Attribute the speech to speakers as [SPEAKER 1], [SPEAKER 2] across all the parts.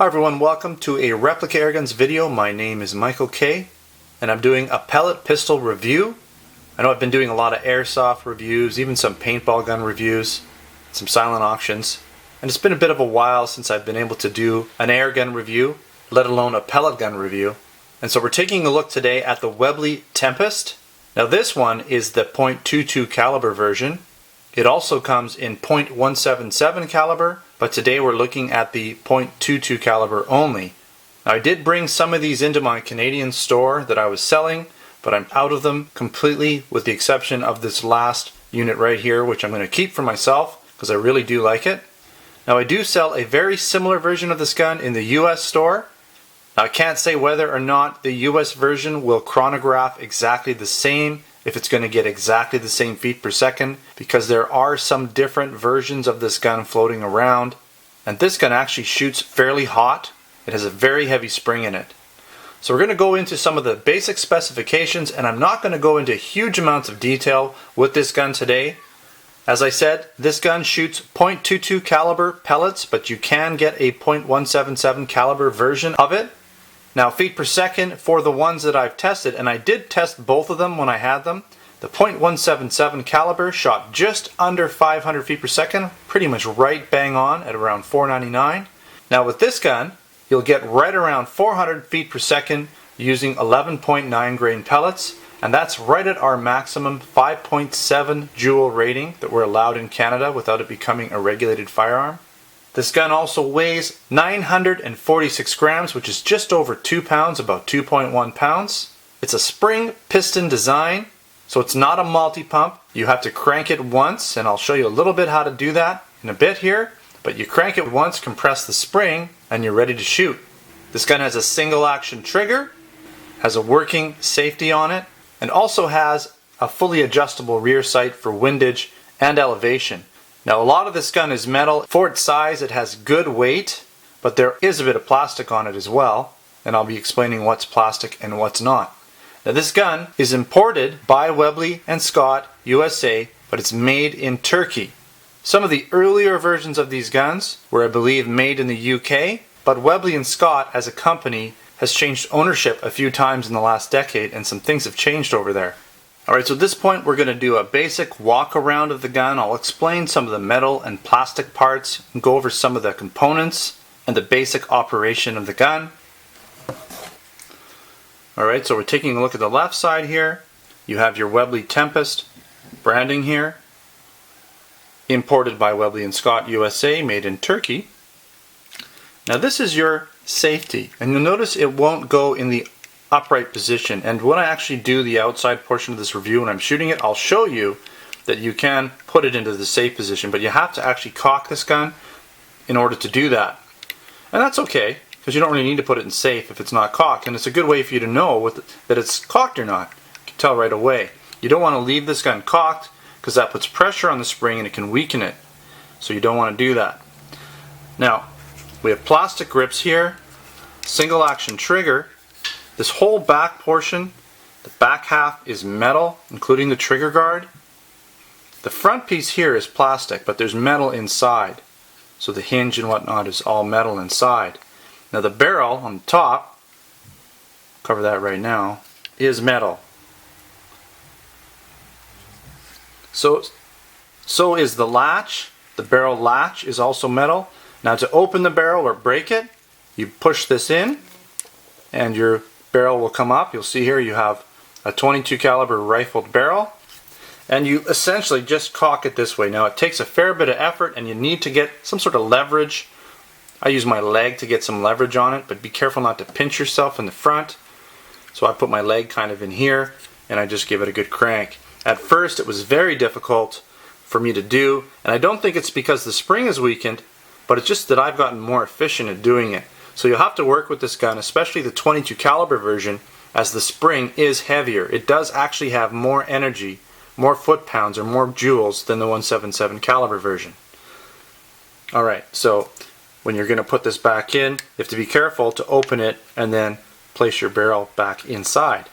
[SPEAKER 1] Hi everyone, welcome to a Replica Airguns video. My name is Michael K. and I'm doing a pellet pistol review. I know I've been doing a lot of airsoft reviews, even some paintball gun reviews, some silent auctions, and it's been a bit of a while since I've been able to do an airgun review, let alone a pellet gun review. And so we're taking a look today at the Webley Tempest. Now this one is the .22 caliber version. It also comes in .177 caliber, but today we're looking at the .22 caliber only. Now I did bring some of these into my Canadian store that I was selling, but I'm out of them completely with the exception of this last unit right here, which I'm going to keep for myself because I really do like it. Now I do sell a very similar version of this gun in the US store. Now I can't say whether or not the US version will chronograph exactly the same, if it's going to get exactly the same feet per second, because there are some different versions of this gun floating around. And this gun actually shoots fairly hot. It has a very heavy spring in it. So we're going to go into some of the basic specifications, and I'm not going to go into huge amounts of detail with this gun today. As I said, this gun shoots .22 caliber pellets, but you can get a .177 caliber version of it. Now feet per second for the ones that I've tested, and I did test both of them when I had them. The .177 caliber shot just under 500 feet per second, pretty much right bang on at around 499. Now with this gun, you'll get right around 400 feet per second using 11.9 grain pellets, and that's right at our maximum 5.7 joule rating that we're allowed in Canada without it becoming a regulated firearm. This gun also weighs 946 grams, which is just over 2 pounds, about 2.1 pounds. It's a spring piston design, so it's not a multi-pump. You have to crank it once, and I'll show you a little bit how to do that in a bit here. But you crank it once, compress the spring, and you're ready to shoot. This gun has a single action trigger, has a working safety on it, and also has a fully adjustable rear sight for windage and elevation. Now a lot of this gun is metal. For its size, it has good weight, but there is a bit of plastic on it as well, and I'll be explaining what's plastic and what's not. Now this gun is imported by Webley and Scott, USA, but it's made in Turkey. Some of the earlier versions of these guns were, I believe, made in the UK, but Webley and Scott as a company has changed ownership a few times in the last decade, and some things have changed over there. Alright, so at this point we're going to do a basic walk around of the gun. I'll explain some of the metal and plastic parts and go over some of the components and the basic operation of the gun. Alright, so we're taking a look at the left side here. You have your Webley Tempest branding here. Imported by Webley and Scott USA, made in Turkey. Now this is your safety, and you'll notice it won't go in the upright position, and when I actually do the outside portion of this review when I'm shooting it, I'll show you that you can put it into the safe position, but you have to actually cock this gun in order to do that. And that's okay, because you don't really need to put it in safe if it's not cocked, and it's a good way for you to know that it's cocked or not. You can tell right away. You don't want to leave this gun cocked because that puts pressure on the spring and it can weaken it, so you don't want to do that. Now we have plastic grips here, single action trigger. This whole back portion, the back half is metal, including the trigger guard. The front piece here is plastic, but there's metal inside. So the hinge and whatnot is all metal inside. Now the barrel on the top, cover that right now, is metal. So is the latch. The barrel latch is also metal. Now to open the barrel or break it, you push this in and your barrel will come up. You'll see here you have a .22 caliber rifled barrel, and you essentially just cock it this way. Now it takes a fair bit of effort and you need to get some sort of leverage. I use my leg to get some leverage on it, but be careful not to pinch yourself in the front. So I put my leg kind of in here and I just give it a good crank. At first it was very difficult for me to do, and I don't think it's because the spring is weakened, but it's just that I've gotten more efficient at doing it. So you'll have to work with this gun, especially the .22 caliber version, as the spring is heavier. It does actually have more energy, more foot-pounds or more joules than the .177 caliber version. Alright, so when you're going to put this back in, you have to be careful to open it and then place your barrel back inside.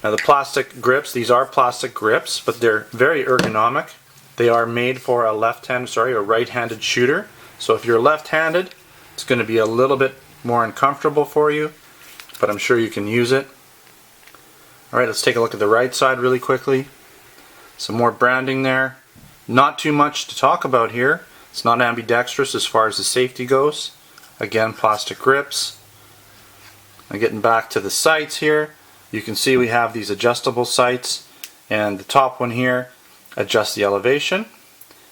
[SPEAKER 1] Now the plastic grips, these are plastic grips, but they're very ergonomic. They are made for a right-handed shooter. So if you're left-handed, It's going to be a little bit more uncomfortable for you, but I'm sure you can use it. Alright, let's take a look at the right side really quickly. Some more branding there. Not too much to talk about here. It's not ambidextrous as far as the safety goes. Again, plastic grips. Now getting back to the sights here, you can see we have these adjustable sights, and the top one here adjusts the elevation.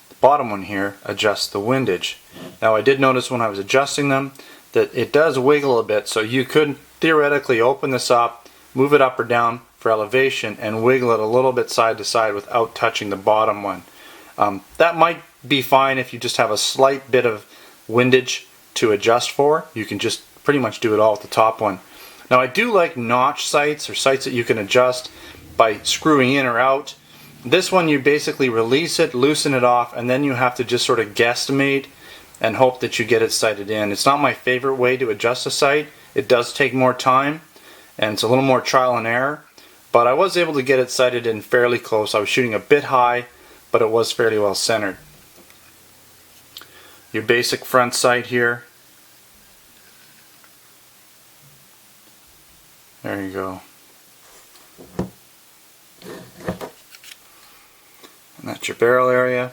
[SPEAKER 1] The bottom one here adjusts the windage. Now I did notice when I was adjusting them that it does wiggle a bit, so you could theoretically open this up, move it up or down for elevation, and wiggle it a little bit side to side without touching the bottom one. That might be fine if you just have a slight bit of windage to adjust for. You can just pretty much do it all with the top one. Now I do like notch sights, or sights that you can adjust by screwing in or out. This one you basically release it, loosen it off, and then you have to just sort of guesstimate and hope that you get it sighted in. It's not my favorite way to adjust a sight. It does take more time and it's a little more trial and error, but I was able to get it sighted in fairly close. I was shooting a bit high, but it was fairly well centered. Your basic front sight here. There you go. And that's your barrel area.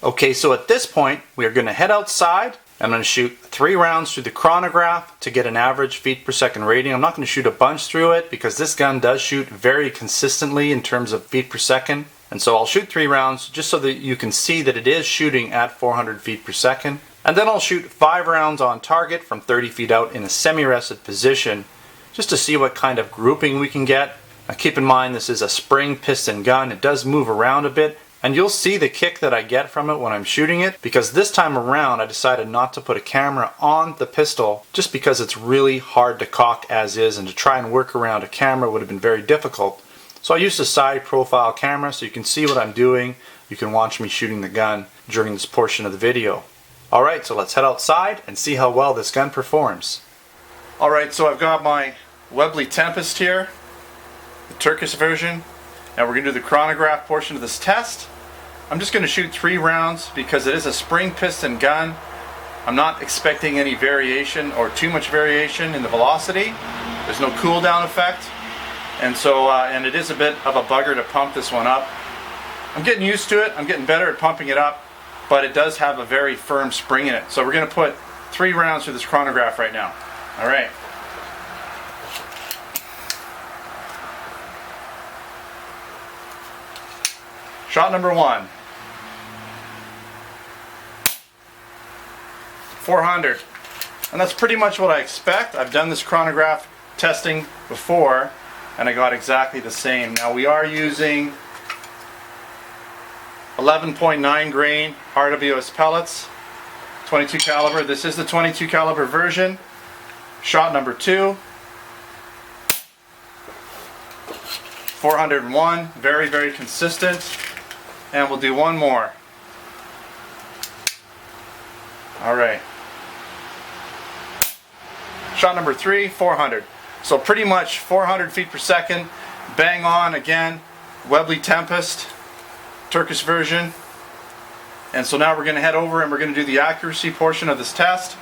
[SPEAKER 1] Okay, so at this point we are going to head outside. I'm going to shoot 3 rounds through the chronograph to get an average feet per second rating. I'm not going to shoot a bunch through it because this gun does shoot very consistently in terms of feet per second. And so I'll shoot 3 rounds just so that you can see that it is shooting at 400 feet per second. And then I'll shoot 5 rounds on target from 30 feet out in a semi-rested position just to see what kind of grouping we can get. Now keep in mind this is a spring piston gun. It does move around a bit. And you'll see the kick that I get from it when I'm shooting it, because this time around I decided not to put a camera on the pistol just because it's really hard to cock as is, and to try and work around a camera would have been very difficult. So I used a side profile camera so you can see what I'm doing. You can watch me shooting the gun during this portion of the video. Alright, so let's head outside and see how well this gun performs. Alright, so I've got my Webley Tempest here, the Turkish version. Now we're going to do the chronograph portion of this test. I'm just going to shoot 3 rounds because it is a spring piston gun. I'm not expecting any variation or too much variation in the velocity. There's no cool down effect. And so, and it is a bit of a bugger to pump this one up. I'm getting used to it. I'm getting better at pumping it up, but it does have a very firm spring in it. So we're going to put 3 rounds through this chronograph right now. All right. Shot number 1. 400. And that's pretty much what I expect. I've done this chronograph testing before and I got exactly the same. Now we are using 11.9 grain RWS pellets, 22 caliber. This is the 22 caliber version. Shot number 2. 401. Very, very consistent. And we'll do one more. Alright. Shot number 3, 400. So pretty much 400 feet per second. Bang on again. Webley Tempest, Turkish version. And so now we're going to head over and we're going to do the accuracy portion of this test.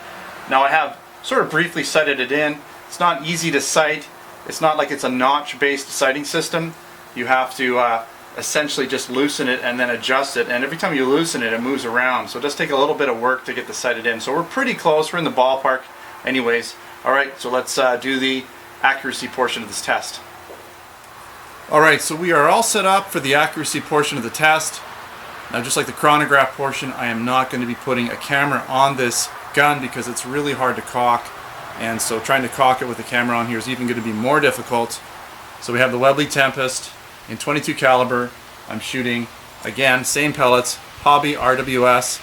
[SPEAKER 1] Now I have sort of briefly sighted it in. It's not easy to sight. It's not like it's a notch based sighting system. You have to essentially just loosen it and then adjust it, and every time you loosen it, it moves around, so it does take a little bit of work to get this sighted in. So we're pretty close, we're in the ballpark anyways. Alright, so let's do the accuracy portion of this test. Alright, so we are all set up for the accuracy portion of the test. Now just like the chronograph portion, I am not going to be putting a camera on this gun because it's really hard to cock, and so trying to cock it with the camera on here is even going to be more difficult. So we have the Webley Tempest in 22 caliber. I'm shooting, again, same pellets, Hobby RWS.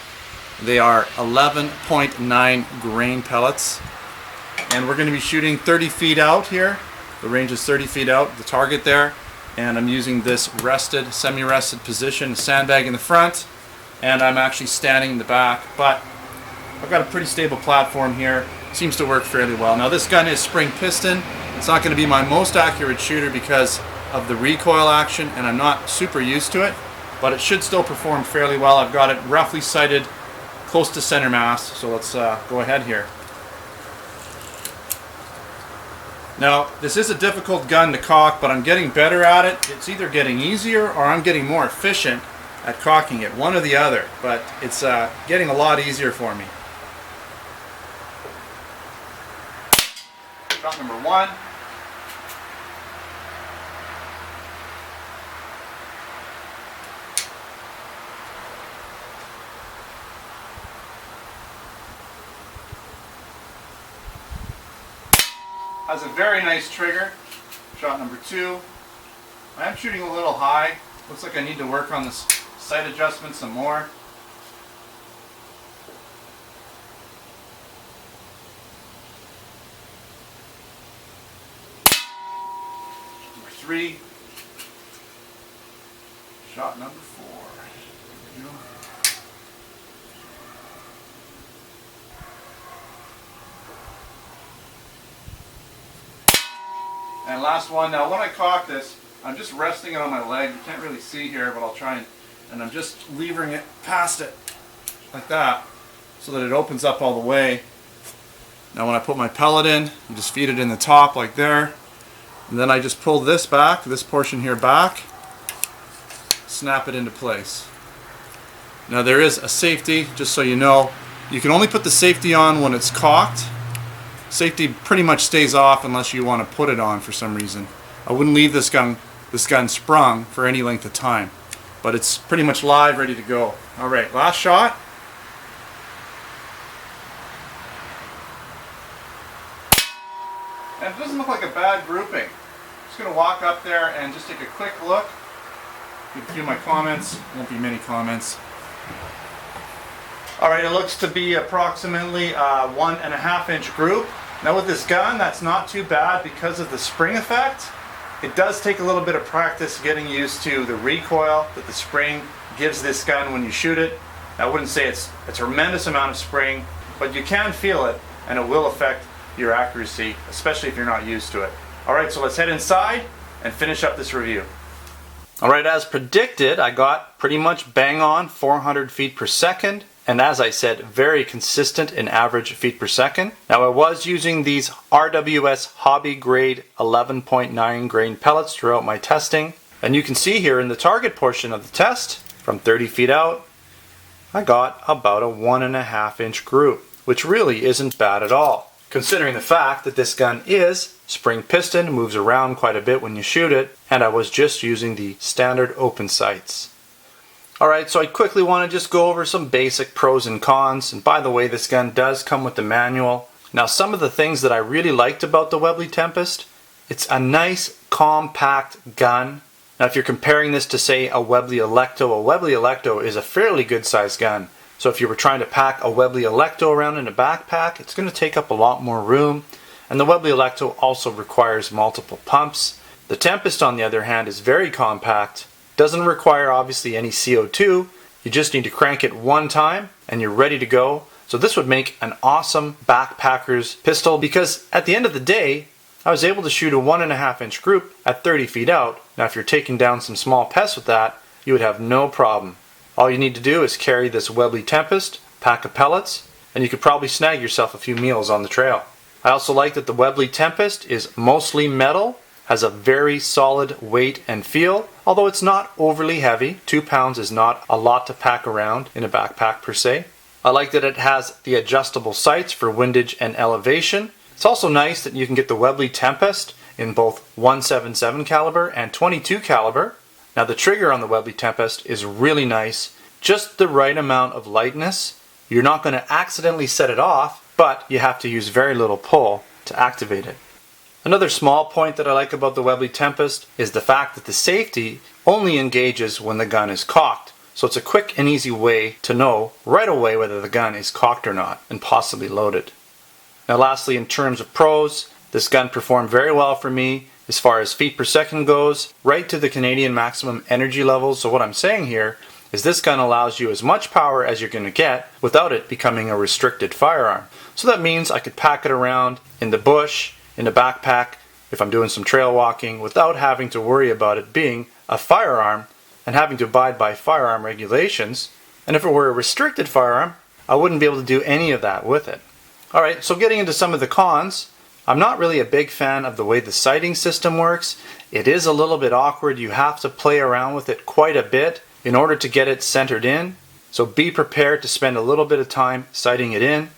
[SPEAKER 1] They are 11.9 grain pellets. And we're going to be shooting 30 feet out here. The range is 30 feet out, the target there. And I'm using this rested, semi-rested position, sandbag in the front. And I'm actually standing in the back. But I've got a pretty stable platform here. Seems to work fairly well. Now this gun is spring piston. It's not going to be my most accurate shooter because of the recoil action, and I'm not super used to it.
[SPEAKER 2] but it should still perform fairly well. I've got it roughly sighted close to center mass, so let's go ahead here. Now, this is a difficult gun to cock, but I'm getting better at it. It's either getting easier or I'm getting more efficient at cocking it, one or the other, but it's getting a lot easier for me. Shot number 1. Has a very nice trigger. Shot number 2. I am shooting a little high. Looks like I need to work on this sight adjustment some more. Number 3. Shot number 4. There we go. And last one. Now when I cock this, I'm just resting it on my leg. You can't really see here, but I'll try and I'm just levering it past it like that so that it opens up all the way. Now when I put my pellet in, I just feed it in the top like there, and then I just pull this back, this portion here back, snap it into place. Now there is a safety, just so you know. You can only put the safety on when it's cocked. Safety pretty much stays off unless you want to put it on for some reason. I wouldn't leave this gun sprung for any length of time, but it's pretty much live, ready to go. Alright, last shot. And it doesn't look like a bad grouping. I'm just going to walk up there and just take a quick look. Give a few of my comments. Won't be many comments. Alright, it looks to be approximately a 1.5 inch group. Now with this gun, that's not too bad because of the spring effect. It does take a little bit of practice getting used to the recoil that the spring gives this gun when you shoot it. I wouldn't say it's a tremendous amount of spring, but you can feel it and it will affect your accuracy, especially if you're not used to it. Alright, so let's head inside and finish up this review. Alright, as predicted, I got pretty much bang on 400 feet per second. And as I said, very consistent in average feet per second. Now I was using these RWS hobby grade 11.9 grain pellets throughout my testing. And you can see here in the target portion of the test, from 30 feet out, I got about a 1.5 inch group, which really isn't bad at all. Considering the fact that this gun is spring piston, moves around quite a bit when you shoot it, and I was just using the standard open sights. Alright, so I quickly want to just go over some basic pros and cons. And by the way, this gun does come with the manual. Now some of the things that I really liked about the Webley Tempest, it's a nice compact gun. Now if you're comparing this to say a Webley Alecto is a fairly good sized gun. So if you were trying to pack a Webley Alecto around in a backpack, it's going to take up a lot more room. And the Webley Alecto also requires multiple pumps. The Tempest on the other hand is very compact. Doesn't require obviously any CO2. You just need to crank it one time and you're ready to go. So this would make an awesome backpacker's pistol because at the end of the day, I was able to shoot a 1.5 inch group at 30 feet out. Now if you're taking down some small pests with that, you would have no problem. All you need to do is carry this Webley Tempest, pack of pellets, and you could probably snag yourself a few meals on the trail. I also like that the Webley Tempest is mostly metal, has a very solid weight and feel, although it's not overly heavy. 2 pounds is not a lot to pack around in a backpack per se. I like that it has the adjustable sights for windage and elevation. It's also nice that you can get the Webley Tempest in both 177 caliber and 22 caliber. Now the trigger on the Webley Tempest is really nice, just the right amount of lightness. You're not going to accidentally set it off, but you have to use very little pull to activate it. Another small point that I like about the Webley Tempest is the fact that the safety only engages when the gun is cocked. So it's a quick and easy way to know right away whether the gun is cocked or not and possibly loaded. Now lastly, in terms of pros, this gun performed very well for me as far as feet per second goes, right to the Canadian maximum energy levels. So what I'm saying here is this gun allows you as much power as you're going to get without it becoming a restricted firearm. So that means I could pack it around in the bush, in a backpack, if I'm doing some trail walking, without having to worry about it being a firearm
[SPEAKER 1] and having to abide by firearm regulations. And if it were a restricted firearm, I wouldn't be able to do any of that with it. Alright, so getting into some of the cons, I'm not really a big fan of the way the sighting system works. It is a little bit awkward. You have to play around with it quite a bit in order to get it centered in. So be prepared to spend a little bit of time sighting it in.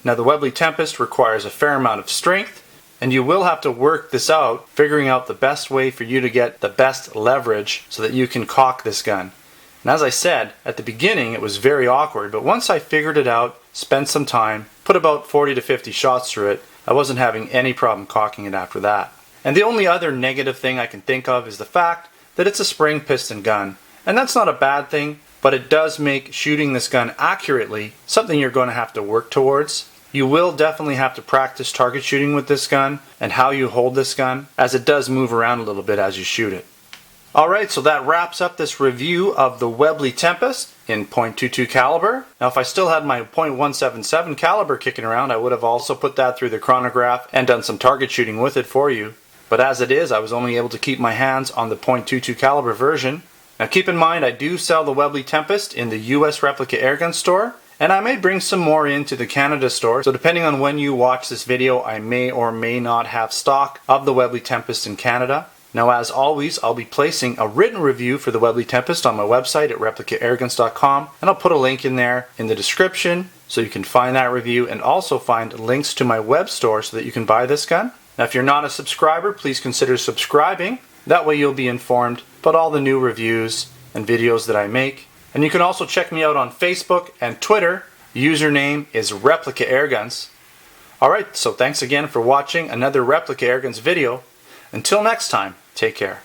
[SPEAKER 1] Now the Webley Tempest requires a fair amount of strength, and you will have to work this out, figuring out the best way for you to get the best leverage so that you can cock this gun. And as I said, at the beginning it was very awkward, but once I figured it out, spent some time, put about 40 to 50 shots through it, I wasn't having any problem cocking it after that. And the only other negative thing I can think of is the fact that it's a spring piston gun. And that's not a bad thing, but it does make shooting this gun accurately something you're going to have to work towards. You will definitely have to practice target shooting with this gun and how you hold this gun, as it does move around a little bit as you shoot it. Alright, so that wraps up this review of the Webley Tempest in .22 caliber. Now if I still had my .177 caliber kicking around, I would have also put that through the chronograph and done some target shooting with it for you. But as it is, I was only able to keep my hands on the .22 caliber version. Now keep in mind, I do sell the Webley Tempest in the US Replica Airgun store, and I may bring some more into the Canada store, so depending on when you watch this video, I may or may not have stock of the Webley Tempest in Canada. Now as always, I'll be placing a written review for the Webley Tempest on my website at replicaairguns.com, and I'll put a link in there in the description so you can find that review and also find links to my web store so that you can buy this gun. Now if you're not a subscriber, please consider subscribing. That way you'll be informed about all the new reviews and videos that I make. And you can also check me out on Facebook and Twitter. The username is Replica Airguns. Alright, so thanks again for watching another Replica Airguns video. Until next time, take care.